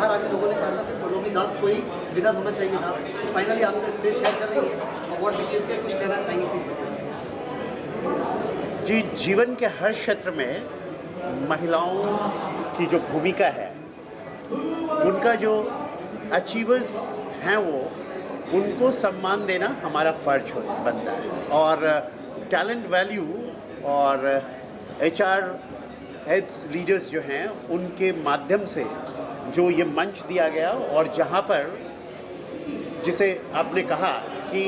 बाहर आके लोगों ने कहा था कि पलोमी दास कोई विनर होना चाहिए था। फाइनली आपने स्टेज शेयर कर रही है, अवार्ड रिसीव किया, कुछ कहना चाहेंगे प्लीज बताइए। जी, जीवन के हर क्षेत्र में महिलाओं की जो भूमिका है, उनका जो अचीवर्स हैं उनको सम्मान देना हमारा फर्ज बनता है। और टैलेंट वैल्यू और HR हेड्स लीडर्स जो हैं उनके माध्यम से जो ये मंच दिया गया, और जहाँ पर जिसे आपने कहा कि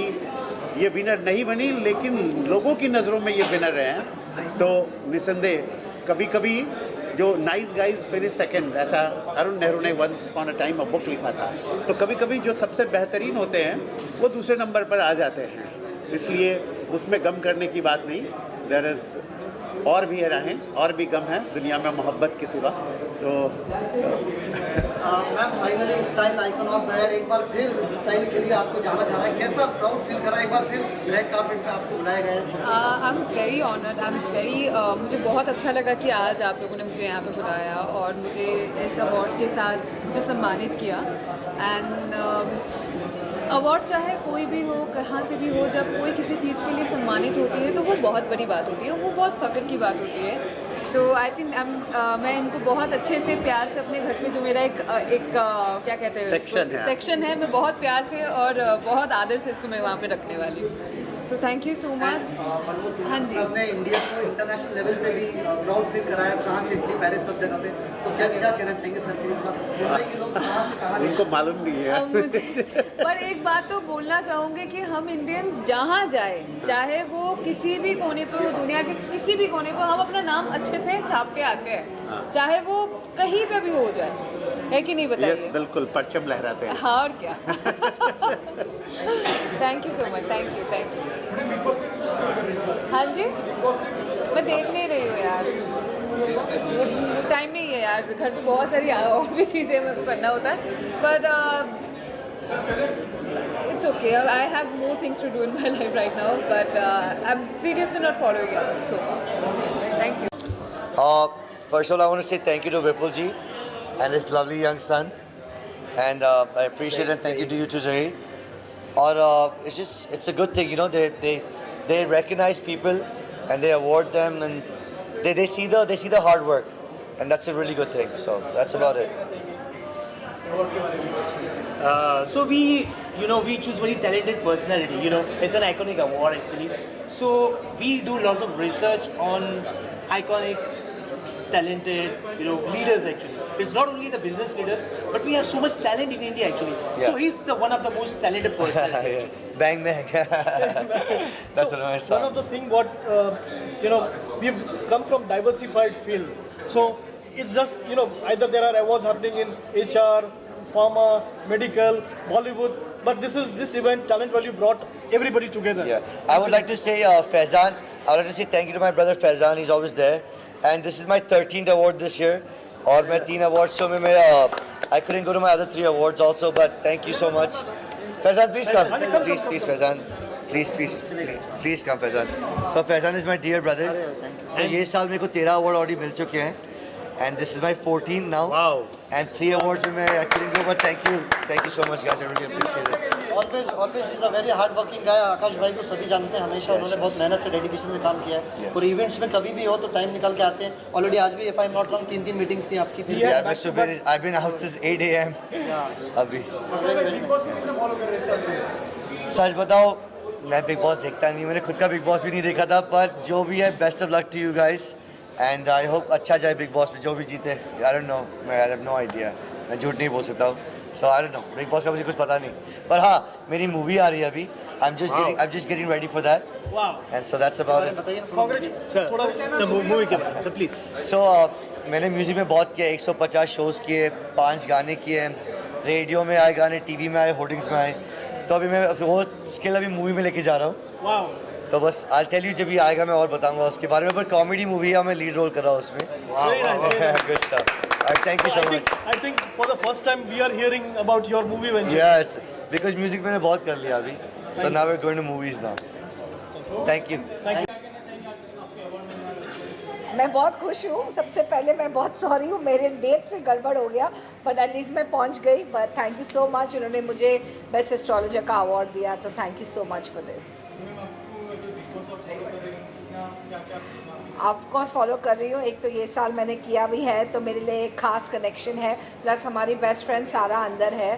ये विनर नहीं बनी लेकिन लोगों की नज़रों में ये विनर हैं, तो निसंदेह कभी कभी जो नाइस गाइज फिनिश सेकंड, ऐसा अरुण नेहरू ने once upon a time book लिखा था, तो कभी कभी जो सबसे बेहतरीन होते हैं वो दूसरे नंबर पर आ जाते हैं। इसलिए उसमें गम करने की बात नहीं, देयर इज़ और भी राहें, और भी गम है दुनिया में मोहब्बत के सिवा। तो ma'am finally style icon of the year एक बार फिर स्टाइल के लिए आपको जाना जा रहा है, कैसा प्राउड फील कर रहा है? एक बार फिर रेड कार्पेट पे आपको बुलाया गया है। I am very honoured, I am very मुझे बहुत अच्छा लगा कि आज आप लोगों ने मुझे यहाँ पे बुलाया और मुझे इस अवार्ड के साथ मुझे सम्मानित किया। एंड अवार्ड चाहे कोई भी हो, कहाँ से भी हो, जब कोई किसी चीज़ के लिए सम्मानित होती है तो वो बहुत बड़ी बात होती है, वो बहुत फ़ख्र की बात होती है। सो आई थिंक मैं इनको बहुत अच्छे से प्यार से अपने घर पे जो मेरा एक क्या कहते हैं सेक्शन है, मैं बहुत प्यार से और बहुत आदर से इसको मैं वहाँ पे रखने वाली हूँ। So thank you so much. हाँ जी, सर ने इंडिया को इंटरनेशनल लेवल पे भी प्राउड फील कराया, फ्रांस, इटली, पेरिस, सब जगह पे। तो क्या कहना चाहेंगे सर के लिए? मुंबई के लोग कहाँ से कहाँ उनको मालूम नहीं है मुझे पर एक बात तो बोलना चाहूँगी कि हम इंडियंस जहाँ जाए, चाहे वो किसी भी कोने पे हो, दुनिया के किसी भी कोने पे, हम अपना नाम अच्छे से छाप के आते हैं, चाहे वो कहीं पे भी हो जाए, है कि नहीं बताइए? यस, बिल्कुल, परचम लहराते हैं। हाँ, और क्या। Thank you so much, thank you. हाँ जी, मैं देख नहीं रही हूँ यार, टाइम नहीं है यार, घर पे बहुत सारी और भी चीज़ें मेरे को करना होता है, पर it's okay, I have more things to do in my life right now, but I'm seriously not following it so far. Thank you. First of all, I want to say thank you to Vipul ji and his lovely young son, and I appreciate and thank you to you too, Zahir. Or it's a good thing, you know. They recognize people and they award them, and they see the hard work, and that's a really good thing. So that's about it. So we choose very talented personality. You know, it's an iconic award actually. So we do lots of research on iconic, talented, leaders actually. It's not only the business leaders, but we have so much talent in India actually. Yeah. So he's one of the most talented personalities. Yeah. Bang bang. That's So one of my songs. one of the thing what we've come from diversified field. So it's just either there are awards happening in HR, pharma, medical, Bollywood, but this event Talent Value brought everybody together. Yeah, I would like to say Faizan. I would like to say thank you to my brother Faizan. He's always there, and this is my 13th award this year. और मैं 3 awards so I couldn't go to my other 3 awards also, but thank you so much. Faizan, please come. Please Faizan. Please come Faizan. So Faizan is my dear brother. And ये साल मेरे को 13 award already मिल चुके हैं. And this is my 14th now. Wow. And 3 awards में I couldn't go, but thank you so much guys. I really appreciate it. Always is a very hard working guy. आकाश भाई को सभी जानते हैं, हमेशा उन्होंने बहुत मेहनत से डेडिकेशन से काम किया है, और इवेंट्स में कभी भी हो तो टाइम निकाल के आते हैं। ऑलरेडी आज भी if I'm not wrong 3 meetings थी आपकी। Yeah, I've been out since 8 AM. अभी सच बताओ, मैं बिग बॉस देखता नहीं, मैंने खुद का बिग बॉस भी नहीं देखा था, पर जो भी है best of luck to you guys, and I hope अच्छा जाए बिग बॉस में, जो भी जीते। आई डोंट नो, मैं आई हैव नो आइडिया, मैं झूठ नहीं बोल सकता हूँ। So I don't know, Bigg Boss का मुझे कुछ पता नहीं, पर हाँ मेरी मूवी आ रही है अभी। I'm just getting ready for that. Wow. And so that's about it. Sir, movie के बारे में, sir please. So मैंने म्यूजिक में बहुत किया, 150 शोज़ किए, 5 गाने किए, रेडियो में आए गाने, टीवी में आए, होर्डिंग्स में आए। तो अभी मैं वो स्किल अभी मूवी में लेके जा रहा हूँ। Wow. तो बस I'll tell you जब ये आएगा मैं और बताऊंगा उसके बारे में, पर कॉमेडी मूवी है, मैं लीड रोल कर रहा हूँ उसमें। Very nice. Good stuff. Thank you so much. I think for the first time we are hearing about your movie venture. Yes, because music मैंने बहुत कर लिया अभी, so now we're going to movies now. Thank you. मैं बहुत खुश हूँ. सबसे पहले मैं बहुत सॉरी हूँ, मेरे डेट से गड़बड़ हो गया, बट एटलीस्ट मैं पहुँच गई. But thank you so much, उन्होंने मुझे बेस्ट एस्ट्रोलॉजर का अवार्ड दिया, तो thank you so much for this. Of course follow कर रही हूँ. एक तो ये साल मैंने किया भी है, तो मेरे लिए एक खास कनेक्शन है. प्लस हमारी बेस्ट फ्रेंड सारा अंदर है.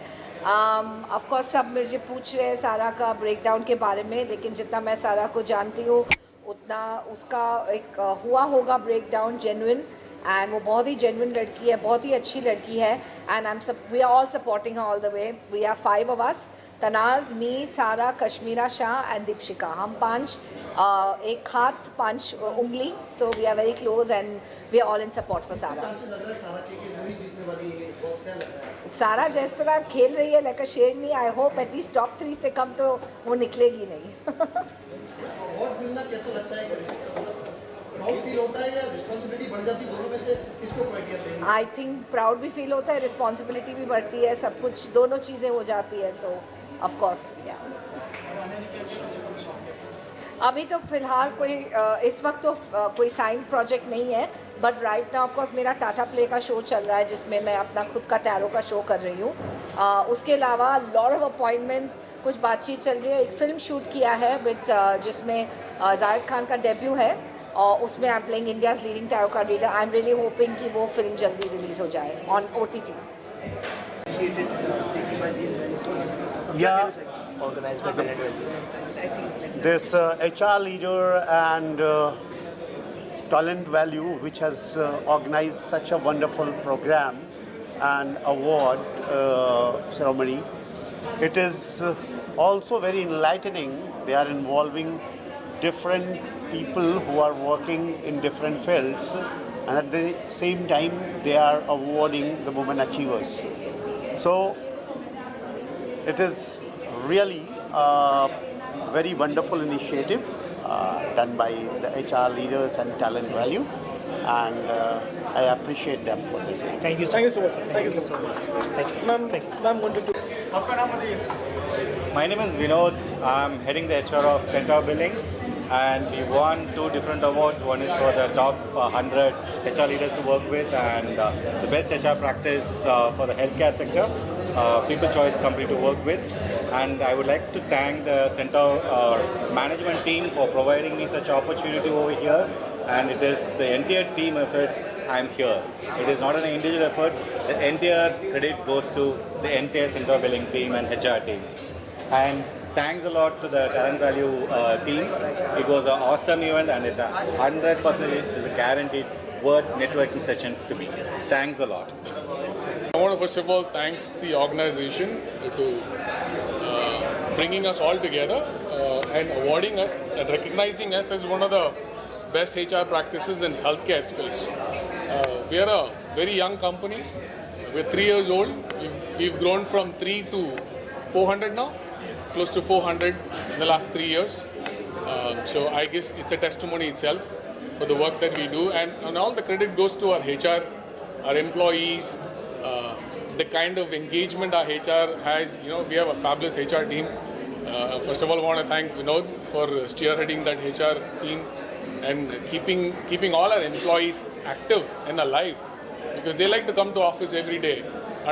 ऑफ कोर्स सब मुझे पूछ रहे हैं सारा का ब्रेकडाउन के बारे में, लेकिन जितना मैं सारा को जानती हूँ उतना उसका एक हुआ होगा ब्रेकडाउन जेन्युइन. एंड वो बहुत ही जेन्युइन लड़की है, बहुत ही अच्छी लड़की है. And we are all supporting all the way. We are 5 of us, Tanaaz, me, Sara, Kashmera Shah and Deepshikha. हम 5, एक हाथ 5 उंगली. So we are very close and we are all in support for Sara. Sara जिस तरह खेल रही है लाइक अ शेरनी, आई होप एटलीस्ट टॉप 3 से कम तो वो निकलेगी नहीं. अवार्ड मिलना कैसा लगता है? प्राउड फील होता है या रिस्पांसिबिलिटी बढ़ जाती है? दोनों में से किसको प्रायोरिटी देंगे? आई थिंक प्राउड भी फील होता है, रिस्पॉन्सिबिलिटी भी बढ़ती है, सब कुछ दोनों चीज़ें हो जाती है. सो ऑफ कोर्स या अभी तो फ़िलहाल कोई इस वक्त तो कोई साइन प्रोजेक्ट नहीं है. But right now of course मेरा टाटा प्ले का शो चल रहा है, जिसमें मैं अपना खुद का टैरो का शो कर रही हूँ. उसके अलावा लॉट ऑफ अपॉइंटमेंट्स, कुछ बातचीत चल रही है. एक फ़िल्म शूट किया है विद जिसमें जाहिद खान का डेब्यू है, और उसमें I am playing India's leading tarot card reader. I am really hoping कि वो फिल्म जल्दी रिलीज़ हो जाए on OTT. Yeah, Organized by Talent Value. this HR leader and Talent Value, which has organized such a wonderful program and award ceremony. It is also very enlightening. They are involving different people who are working in different fields, and at the same time they are awarding the Women Achievers. So it is really a very wonderful initiative done by the HR leaders and Talent Value, and I appreciate them for this. Thank you. Thank you so much. Thank you so much. Thank you. Ma'am wanted to. My name is Vinod. I'm heading the HR of Centaur Billing, and we won 2 different awards. One is for the top 100 HR leaders to work with, and the best HR practice for the healthcare sector, People Choice Company to work with. And I would like to thank the Centaur management team for providing me such opportunity over here. And it is the entire team efforts I'm here. It is not an individual efforts. The entire credit goes to the entire Centaur Billing team and HR team. And thanks a lot to the Talent Value team. It was an awesome event, and it 100% is a guaranteed word networking session to me. Thanks a lot. I want to first of all thanks the organization to bringing us all together and awarding us and recognizing us as one of the best HR practices in healthcare space. We are a very young company. We're 3 years old. We've grown from 3 to 400 now, close to 400 in the last 3 years. So I guess it's a testimony itself for the work that we do, and all the credit goes to our HR, our employees, the kind of engagement our HR has. You know, we have a fabulous HR team. First of all, I want to thank Vinod for spearheading that HR team and keeping all our employees active and alive, because they like to come to office every day.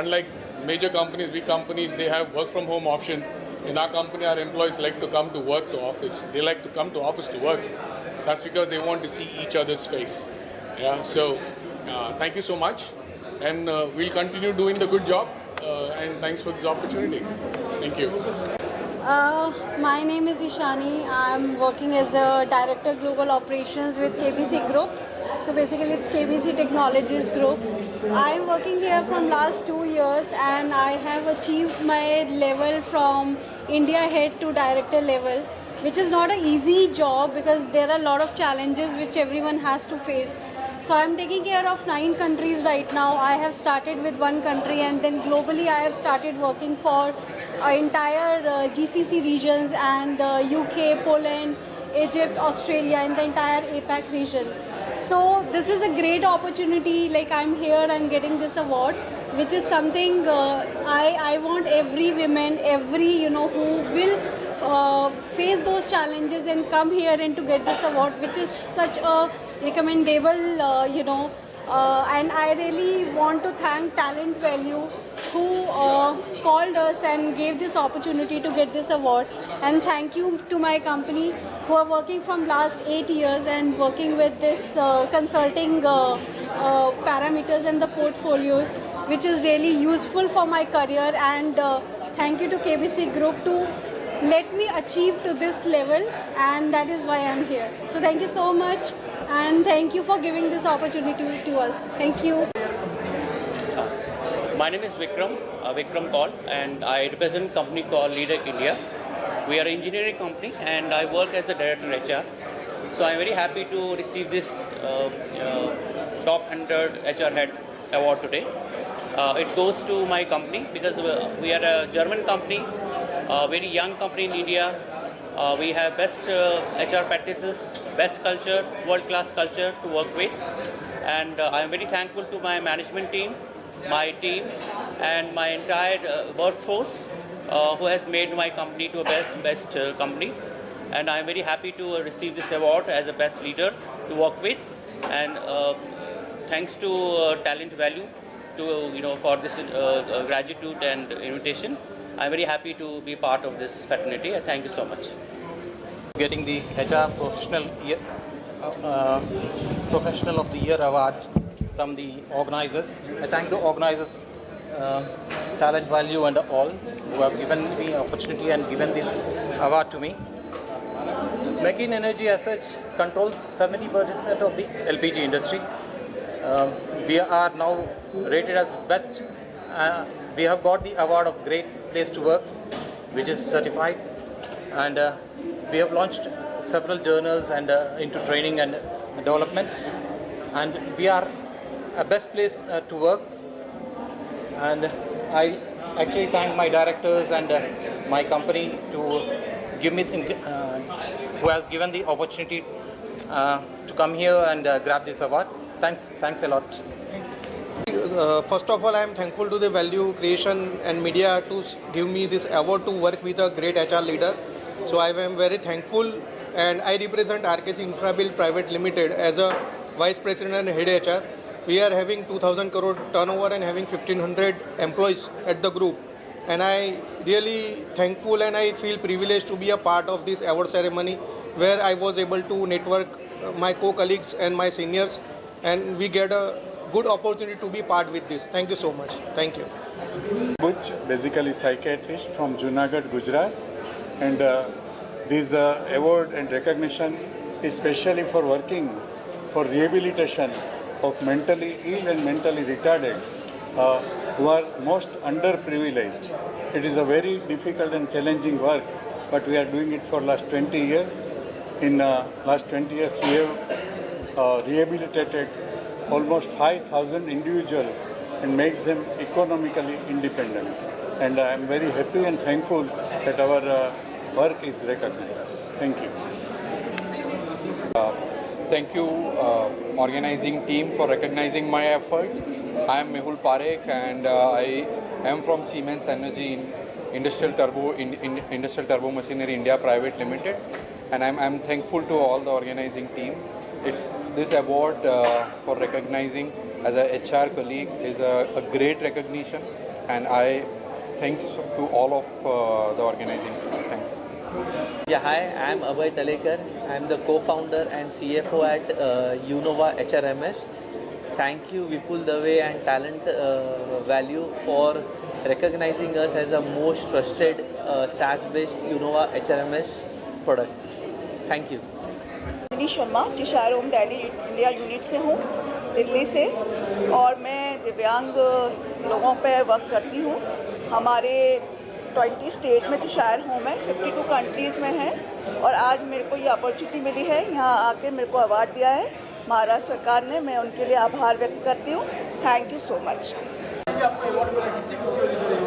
Unlike major companies, big companies, they have work from home option. In our company, our employees like to come to work to office. They like to come to office to work. That's because they want to see each other's face. Yeah. So thank you so much, and we'll continue doing the good job. And thanks for this opportunity. Thank you. My name is Ishani. I'm working as a Director Global Operations with KBC Group. So basically it's KBC Technologies Group. I'm working here from last 2 years, and I have achieved my level from India head to director level, which is not an easy job because there are a lot of challenges which everyone has to face. So I'm taking care of 9 countries right now. I have started with 1 country, and then globally I have started working for entire GCC regions and UK, Poland, Egypt, Australia, and the entire APAC region. So this is a great opportunity. Like, I'm here, I'm getting this award, which is something I want every woman, every who will face those challenges and come here and to get this award, which is such a recommendable, and I really want to thank Talent Value who called us and gave this opportunity to get this award. And thank you to my company who are working from last 8 years and working with this consulting parameters and the portfolios, which is really useful for my career. And thank you to KBC Group to let me achieve to this level, and that is why I am here. So thank you so much, and thank you for giving this opportunity to us. Thank you. My name is Vikram Kaul, and I represent a company called Leader India. We are an engineering company, and I work as a director HR. So I'm very happy to receive this Top 100 HR Head Award today. It goes to my company because we are a German company, a very young company in India. We have best HR practices, best culture, world-class culture to work with. And I am very thankful to my management team, my team, and my entire workforce who has made my company to a best company. And I am very happy to receive this award as a best leader to work with. And thanks to Talent Value for this gratitude and invitation. I'm very happy to be part of this fraternity. Thank you so much. Getting the HR Professional of the Year award from the organizers. I thank the organizers, Talent Value and all, who have given me opportunity and given this award to me. McKean Energy as such controls 70% of the LPG industry. We are now rated as best. We have got the award of Great Place to Work, which is certified, and we have launched several journals and into training and development, and we are a best place to work. And I actually thank my directors and my company to give me who has given the opportunity to come here and grab this award. Thanks a lot. First of all, I am thankful to the Value Creation and Media to give me this award to work with a great HR leader. So I am very thankful, and I represent RKC Infrabuild Private Limited as a Vice President and Head HR. We are having 2,000 crore turnover and having 1,500 employees at the group. And I really thankful and I feel privileged to be a part of this award ceremony where I was able to network my co-colleagues and my seniors, and we get a good opportunity to be part with this. Thank you so much. Thank you. Buch, basically psychiatrist from Junagadh, Gujarat, and this award and recognition is specially for working for rehabilitation of mentally ill and mentally retarded who are most underprivileged. It is a very difficult and challenging work, but we are doing it for last 20 years. In last 20 years, we have rehabilitated almost 5,000 individuals and make them economically independent. And I am very happy and thankful that our work is recognized. Thank you. Thank you, organizing team, for recognizing my efforts. I am Mehul Parekh, and I am from Siemens Energy Industrial Turbo Machinery India Private Limited, and I'm thankful to all the organizing team. This award for recognizing as a HR colleague is a great recognition, and I thanks to all of the organizing team. Thank you. Yeah, hi, I am Abhay Talekar. I am the co-founder and CFO at Unova HRMS. Thank you Vipul Dave and Talent Value for recognizing us as a most trusted SaaS-based Unova HRMS product. Thank you. Dinesh Sharma Cheshire Home Delhi India unit से हूँ, दिल्ली से, और मैं दिव्यांग लोगों पे work करती हूँ. हमारे 20 स्टेट में चिशायर होम है, 52 कंट्रीज़ में है, और आज मेरे को ये अपॉर्चुनिटी मिली है, यहाँ आके मेरे को अवार्ड दिया है महाराष्ट्र सरकार ने. मैं उनके लिए आभार व्यक्त करती हूँ. Thank you so much.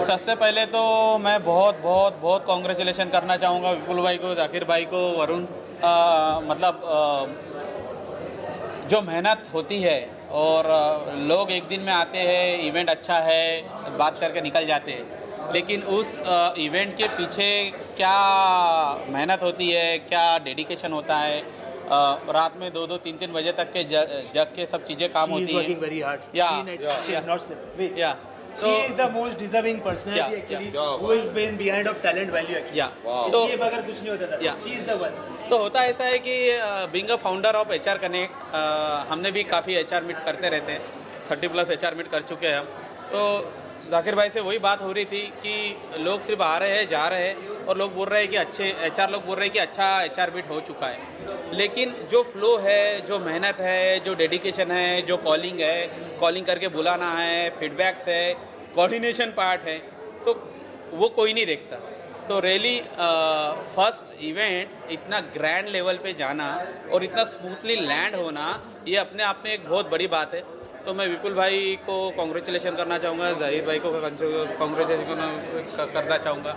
सबसे पहले तो मैं बहुत कॉन्ग्रेचुलेशन करना चाहूँगा विपुल भाई को, जाकिर भाई को, वरुण. मतलब जो मेहनत होती है और लोग एक दिन में आते हैं, इवेंट अच्छा है, बात करके निकल जाते हैं, लेकिन उस इवेंट के पीछे क्या मेहनत होती है, क्या डेडिकेशन होता है, रात में 2-2, 3-3 बजे तक के जग के सब चीज़ें काम होती हैं। She is working very hard. She is not sleeping. Yeah. She is the most deserving personality actually who has been behind of talent value actually. तो इसके बगैर कुछ नहीं होता था. She is the one. तो होता ऐसा है कि being a founder of HR connect हमने भी काफ़ी HR मीट करते रहते हैं, 30+ HR मीट कर चुके हैं हम। तो जाकिर भाई से वही बात हो रही थी कि लोग सिर्फ आ रहे हैं, जा रहे हैं और लोग बोल रहे हैं कि अच्छे HR लोग बोल रहे हैं कि अच्छा HR मीट हो चुका है, लेकिन जो फ्लो है, जो मेहनत है, जो डेडिकेशन है, जो कॉलिंग करके बुलाना है, फीडबैक्स है, कोऑर्डिनेशन पार्ट है, तो वो कोई नहीं देखता। तो रियली फर्स्ट इवेंट इतना ग्रैंड लेवल पे जाना और इतना स्मूथली लैंड होना, ये अपने आप में एक बहुत बड़ी बात है। तो मैं विपुल भाई को कॉन्ग्रेचुलेशन करना चाहूँगा, ज़हीर भाई को कॉन्ग्रेचुलेशन करना चाहूँगा।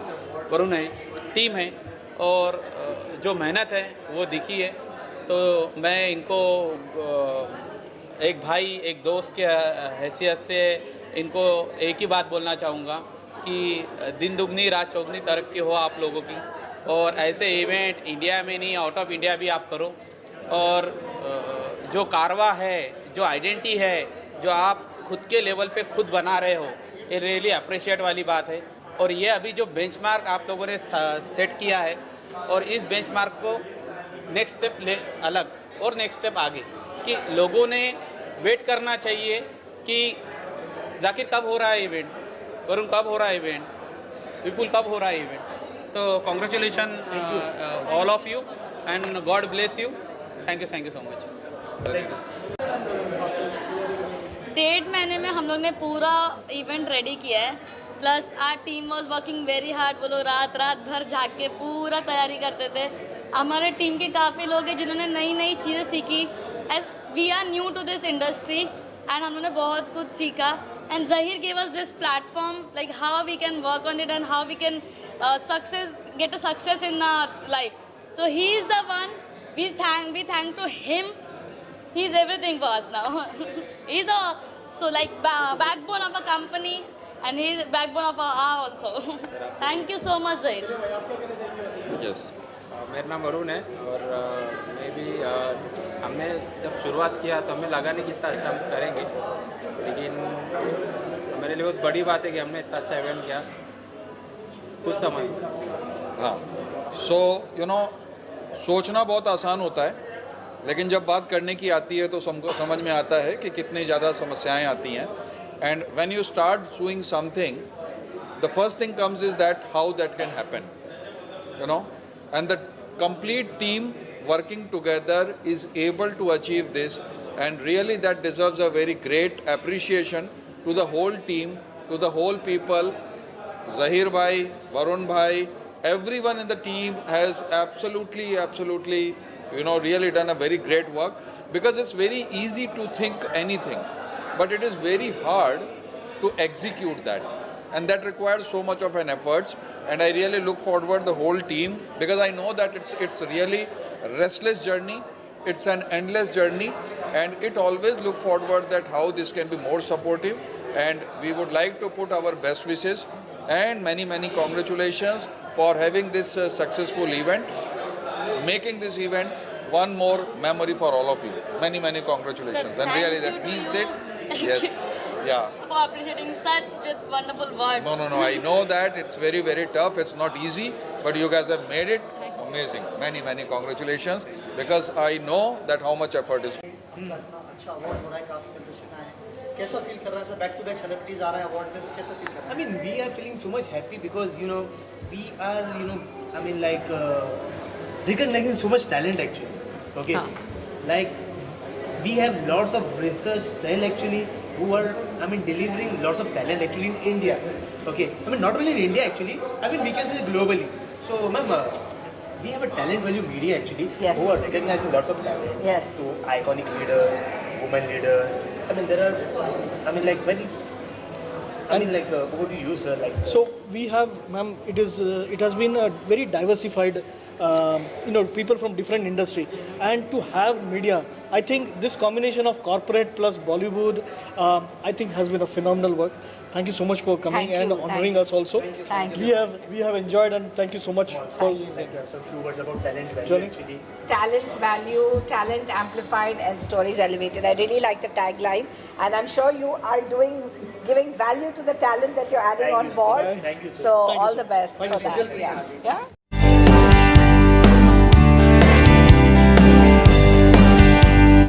वरुण है, टीम है और जो मेहनत है वो दिखी है। तो मैं इनको एक भाई, एक दोस्त के हैसियत से इनको एक ही बात बोलना चाहूँगा कि दिन दुगनी रात चौगनी तरक्की हो आप लोगों की, और ऐसे इवेंट इंडिया में नहीं, आउट ऑफ इंडिया भी आप करो। और जो कारवा है, जो आइडेंटिटी है, जो आप खुद के लेवल पे खुद बना रहे हो, ये रियली अप्रिशिएट वाली बात है। और ये अभी जो बेंचमार्क आप लोगों ने सेट किया है, और इस बेंचमार्क को नेक्स्ट स्टेप ले अलग और नेक्स्ट स्टेप आगे, कि लोगों ने वेट करना चाहिए कि जाकिर कब हो रहा है इवेंट, वरुण कब हो रहा है इवेंट, विपुल कब हो रहा है इवेंट। तो congratulation all of you and God bless you. Thank you so much. 1.5 महीने में हम लोग ने पूरा इवेंट रेडी किया है, plus our team was working very hard. वो लोग रात भर जाग के पूरा तैयारी करते थे। हमारे टीम के काफ़ी लोग हैं जिन्होंने नई नई चीज़ें सीखी। As we are new to this industry and हमने बहुत कुछ सीखा। And Zahir gave us this platform, like how we can work on it and how we can get a success in our life. So he is the one. We thank to him. He is everything for us now. He's the backbone of a company, and he is backbone of our also. Thank you so much, Zahir. Yes. मेरा नाम वरुण है और मैं भी हमने जब शुरुआत किया तो हमें लगा नहीं कि इतना अच्छा हम करेंगे, लेकिन मेरे लिए बहुत बड़ी बात है कि हमने इतना अच्छा इवेंट किया कुछ समय। हाँ, सो सोचना बहुत आसान होता है, लेकिन जब बात करने की आती है तो समझ में आता है कि कितनी ज़्यादा समस्याएं आती हैं। And when you start doing something, the first thing comes is that how that can happen, and the complete team working together is able to achieve this, and really that deserves a very great appreciation to the whole team, to the whole people. Zahir bhai, Varun bhai, everyone in the team has absolutely really done a very great work, because it's very easy to think anything, but it is very hard to execute that, and that requires so much of an effort. And I really look forward the whole team, because I know that it's really a restless journey, it's an endless journey, and it always look forward that how this can be more supportive. And we would like to put our best wishes and many congratulations for having this successful event, making this event one more memory for all of you. Many congratulations. So and really that means that yes. Yeah. For appreciating such with wonderful words. No. I know that it's very tough. It's not easy, but you guys have made it amazing. Many congratulations, because I know that how much effort is. अच्छा award हो रहा है, काफी contestant आए हैं, कैसा feel कर रहा है sir? Back to back celebrities आ रहे हैं अवार्ड में, तो कैसा फील कर रहा है? I mean, we are feeling so much happy because we are recognizing so much talent actually. Okay, like we have lots of research cell actually who are delivering lots of talent actually in India. Okay, not only in India actually, we can say globally. So ma'am, we have a talent value media actually who are recognizing lots of talent. Yes. So iconic leaders, women leaders. There are over to you sir. So we have, ma'am, it has been a very diversified people from different industry, and to have media, I think this combination of corporate plus Bollywood I think has been a phenomenal work. thank you so much for coming Thank and you, honoring thank us also. Thank We have enjoyed, and thank you so much for Some few words about talent value Johnny? actually. Talent value, talent amplified, and stories elevated. I really like the tagline, and I'm sure you are giving value to the talent that you're adding Thank on you so board. much. Thank you so So much. all the best Thank for you so that. much. Yeah.